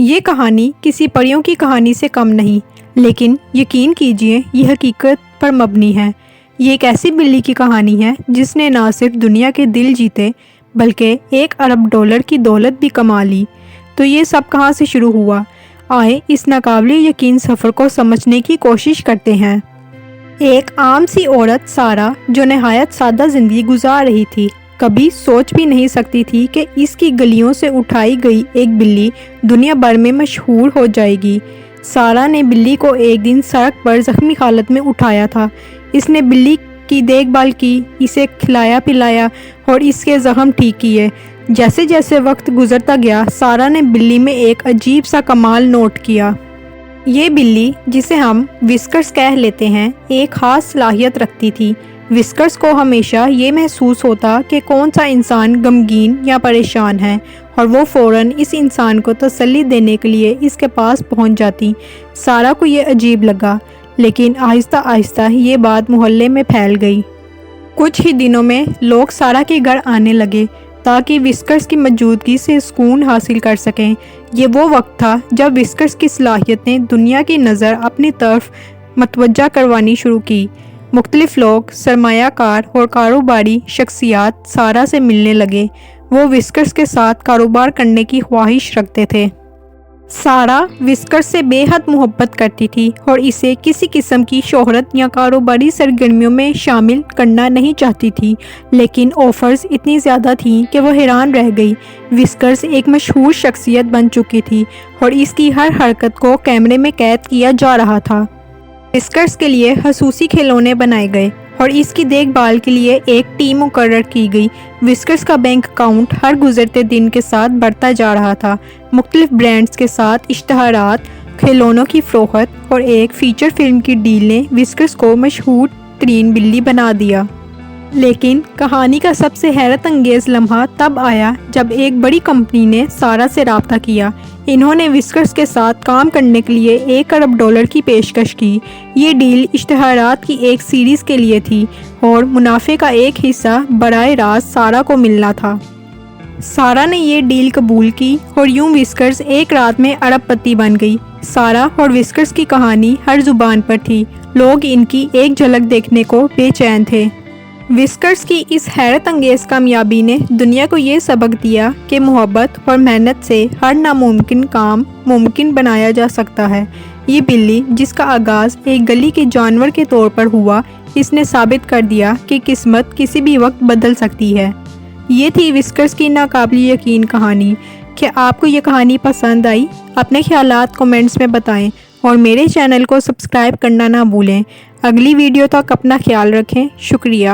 یہ کہانی کسی پریوں کی کہانی سے کم نہیں، لیکن یقین کیجئے یہ حقیقت پر مبنی ہے۔ یہ ایک ایسی بلی کی کہانی ہے جس نے نہ صرف دنیا کے دل جیتے بلکہ $1 ارب کی دولت بھی کما لی۔ تو یہ سب کہاں سے شروع ہوا؟ آئے اس ناقابل یقین سفر کو سمجھنے کی کوشش کرتے ہیں۔ ایک عام سی عورت سارہ جو نہایت سادہ زندگی گزار رہی تھی، کبھی سوچ بھی نہیں سکتی تھی کہ اس کی گلیوں سے اٹھائی گئی ایک بلی دنیا بھر میں مشہور ہو جائے گی۔ سارہ نے بلی کو ایک دن سڑک پر زخمی حالت میں اٹھایا تھا۔ اس نے بلی کی دیکھ بھال کی، اسے کھلایا پلایا اور اس کے زخم ٹھیک کیے۔ جیسے جیسے وقت گزرتا گیا، سارہ نے بلی میں ایک عجیب سا کمال نوٹ کیا۔ یہ بلی، جسے ہم وسکرز کہہ لیتے ہیں، ایک خاص صلاحیت رکھتی تھی۔ وسکرز کو ہمیشہ یہ محسوس ہوتا کہ کون سا انسان غمگین یا پریشان ہے، اور وہ فوراً اس انسان کو تسلی دینے کے لیے اس کے پاس پہنچ جاتی۔ سارہ کو یہ عجیب لگا، لیکن آہستہ آہستہ یہ بات محلے میں پھیل گئی۔ کچھ ہی دنوں میں لوگ سارہ کے گھر آنے لگے تاکہ وسکرز کی موجودگی سے سکون حاصل کر سکیں۔ یہ وہ وقت تھا جب وسکرز کی صلاحیت نے دنیا کی نظر اپنی طرف متوجہ کروانی شروع کی۔ مختلف لوگ، سرمایہ کار اور کاروباری شخصیات سارہ سے ملنے لگے۔ وہ وسکرز کے ساتھ کاروبار کرنے کی خواہش رکھتے تھے۔ سارہ وسکرز سے بے حد محبت کرتی تھی اور اسے کسی قسم کی شہرت یا کاروباری سرگرمیوں میں شامل کرنا نہیں چاہتی تھی، لیکن آفرز اتنی زیادہ تھیں کہ وہ حیران رہ گئی۔ وسکرز ایک مشہور شخصیت بن چکی تھی اور اس کی ہر حرکت کو کیمرے میں قید کیا جا رہا تھا۔ وسکرز کے لیے خصوصی کھلونے بنائے گئے اور اس کی دیکھ بھال کے لیے ایک ٹیم مقرر کی گئی۔ وسکرز کا بینک اکاؤنٹ ہر گزرتے دن کے ساتھ بڑھتا جا رہا تھا۔ مختلف برانڈز کے ساتھ اشتہارات، کھلونوں کی فروخت اور ایک فیچر فلم کی ڈیل نے وسکرز کو مشہور ترین بلی بنا دیا۔ لیکن کہانی کا سب سے حیرت انگیز لمحہ تب آیا جب ایک بڑی کمپنی نے سارہ سے رابطہ کیا۔ انہوں نے وسکرز کے ساتھ کام کرنے کے لیے $1 ارب کی پیشکش کی۔ یہ ڈیل اشتہارات کی ایک سیریز کے لیے تھی اور منافع کا ایک حصہ براہ راست سارہ کو ملنا تھا۔ سارہ نے یہ ڈیل قبول کی اور یوں وسکرز ایک رات میں ارب پتی بن گئی۔ سارہ اور وسکرز کی کہانی ہر زبان پر تھی۔ لوگ ان کی ایک جھلک دیکھنے کو بے چین تھے۔ وسکرز کی اس حیرت انگیز کامیابی نے دنیا کو یہ سبق دیا کہ محبت اور محنت سے ہر ناممکن کام ممکن بنایا جا سکتا ہے۔ یہ بلی، جس کا آغاز ایک گلی کے جانور کے طور پر ہوا، اس نے ثابت کر دیا کہ قسمت کسی بھی وقت بدل سکتی ہے۔ یہ تھی وسکرز کی ناقابل یقین کہانی۔ کیا آپ کو یہ کہانی پسند آئی؟ اپنے خیالات کمنٹس میں بتائیں اور میرے چینل کو سبسکرائب کرنا نہ بھولیں۔ اگلی ویڈیو تک اپنا خیال رکھیں۔ شکریہ۔